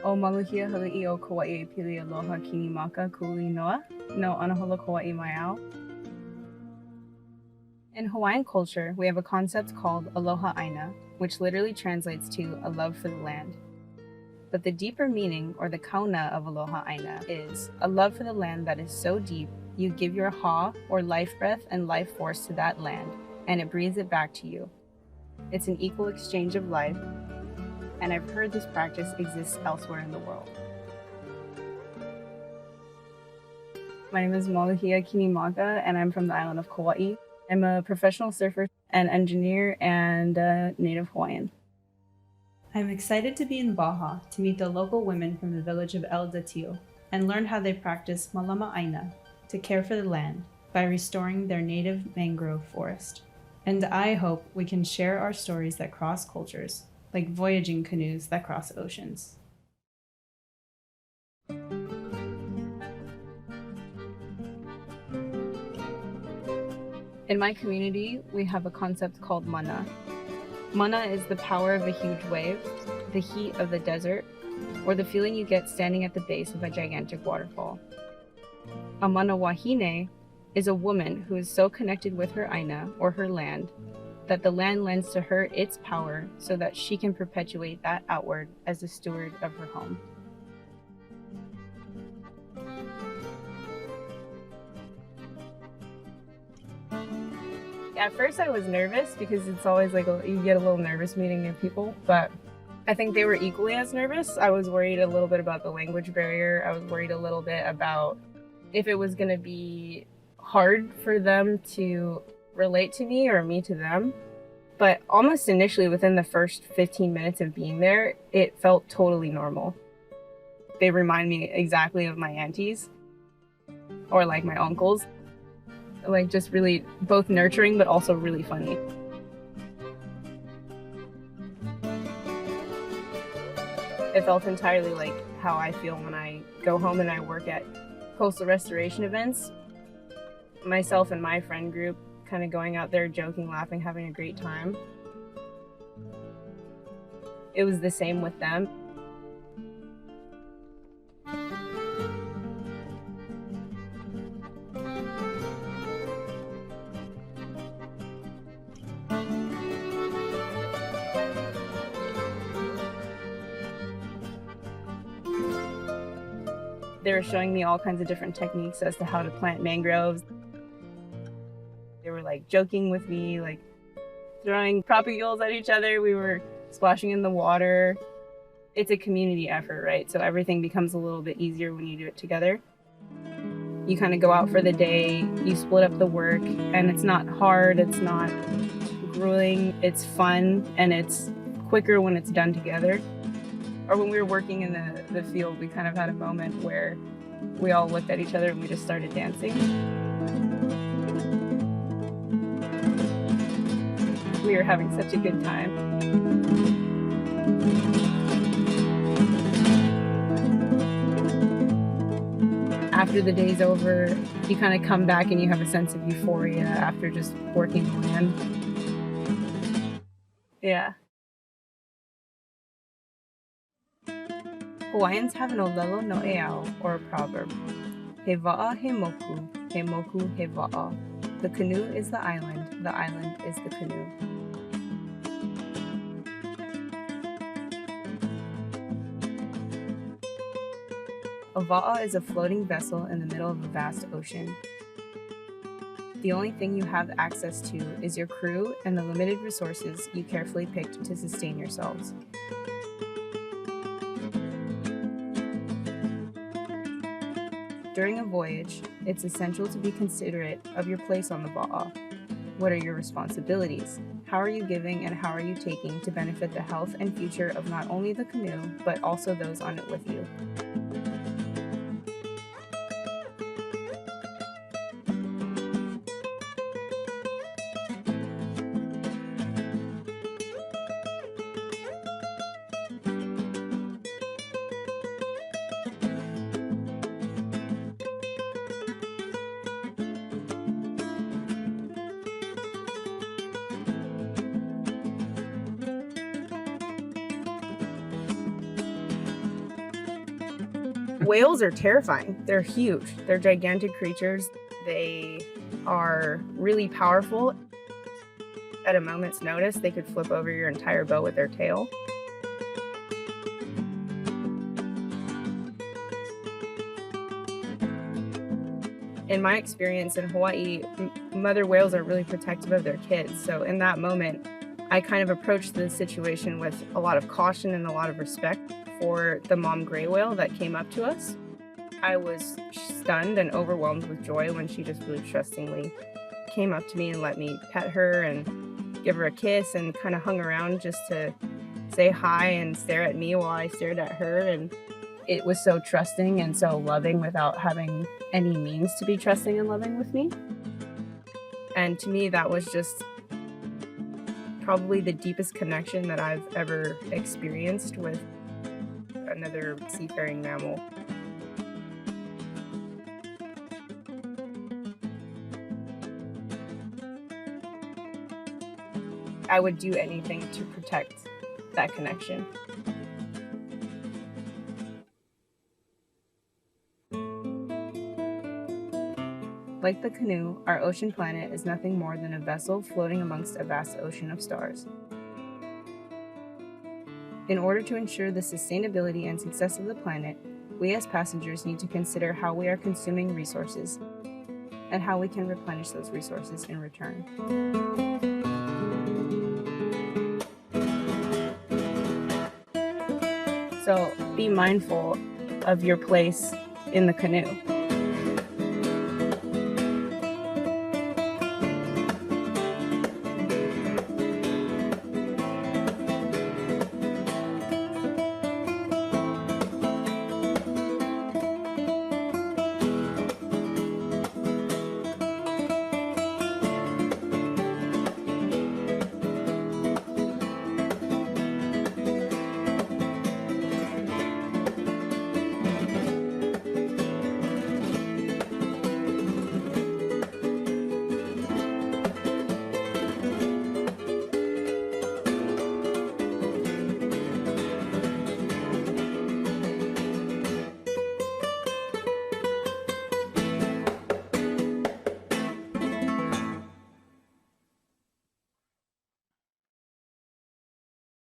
O Maluhia Hali'i o Kauai Pili Aloha Kinimaka Kuli Noa, no Anahola Kauai Maiau. In Hawaiian culture, we have a concept called Aloha Aina, which literally translates to a love for the land. But the deeper meaning, or the kauna of Aloha Aina, is a love for the land that is so deep, you give your ha, or life breath and life force to that land, and it breathes it back to you. It's an equal exchange of life, and I've heard this practice exists elsewhere in the world. My name is Maluhia Kinimaka, and I'm from the island of Kauai. I'm a professional surfer and engineer and a native Hawaiian. I'm excited to be in Baja to meet the local women from the village of El Datíl and learn how they practice malama aina to care for the land by restoring their native mangrove forest. And I hope we can share our stories that cross cultures, like voyaging canoes that cross oceans. In my community, we have a concept called mana. Mana is the power of a huge wave, the heat of the desert, or the feeling you get standing at the base of a gigantic waterfall. A mana wahine is a woman who is so connected with her aina, or her land, that the land lends to her its power so that she can perpetuate that outward as the steward of her home. At first I was nervous because it's always like you get a little nervous meeting new people, but I think they were equally as nervous. I was worried a little bit about the language barrier. I was worried a little bit about if it was going to be hard for them to relate to me or me to them. But almost initially, within the first 15 minutes of being there, it felt totally normal. They remind me exactly of my aunties or like my uncles. Like just really both nurturing, but also really funny. It felt entirely like how I feel when I go home and I work at coastal restoration events. Myself and my friend group kind of going out there, joking, laughing, having a great time. It was the same with them. They were showing me all kinds of different techniques as to how to plant mangroves. They were like joking with me, like throwing propagules at each other. We were splashing in the water. It's a community effort, right? So everything becomes a little bit easier when you do it together. You kind of go out for the day, you split up the work, and it's not hard, it's not grueling, it's fun, and it's quicker when it's done together. Or when we were working in the field, we kind of had a moment where we all looked at each other and we just started dancing. We were having such a good time. After the day's over, you kind of come back and you have a sense of euphoria after just working the land. Yeah. Hawaiians have an olelo no eao, or a proverb. He wa'a he moku he wa'a. The canoe is the island is the canoe. A wa'a is a floating vessel in the middle of a vast ocean. The only thing you have access to is your crew and the limited resources you carefully picked to sustain yourselves. During a voyage, it's essential to be considerate of your place on the wa'a. What are your responsibilities? How are you giving and how are you taking to benefit the health and future of not only the canoe, but also those on it with you? Whales are terrifying. They're huge. They're gigantic creatures. They are really powerful. At a moment's notice, they could flip over your entire boat with their tail. In my experience in Hawaii, mother whales are really protective of their kids. So in that moment, I kind of approached the situation with a lot of caution and a lot of respect for the mom gray whale that came up to us. I was stunned and overwhelmed with joy when she just really trustingly came up to me and let me pet her and give her a kiss and kind of hung around just to say hi and stare at me while I stared at her. And it was so trusting and so loving without having any means to be trusting and loving with me. And to me, that was just probably the deepest connection that I've ever experienced with another seafaring mammal. I would do anything to protect that connection. Like the canoe, our ocean planet is nothing more than a vessel floating amongst a vast ocean of stars. In order to ensure the sustainability and success of the planet, we as passengers need to consider how we are consuming resources and how we can replenish those resources in return. So be mindful of your place in the canoe.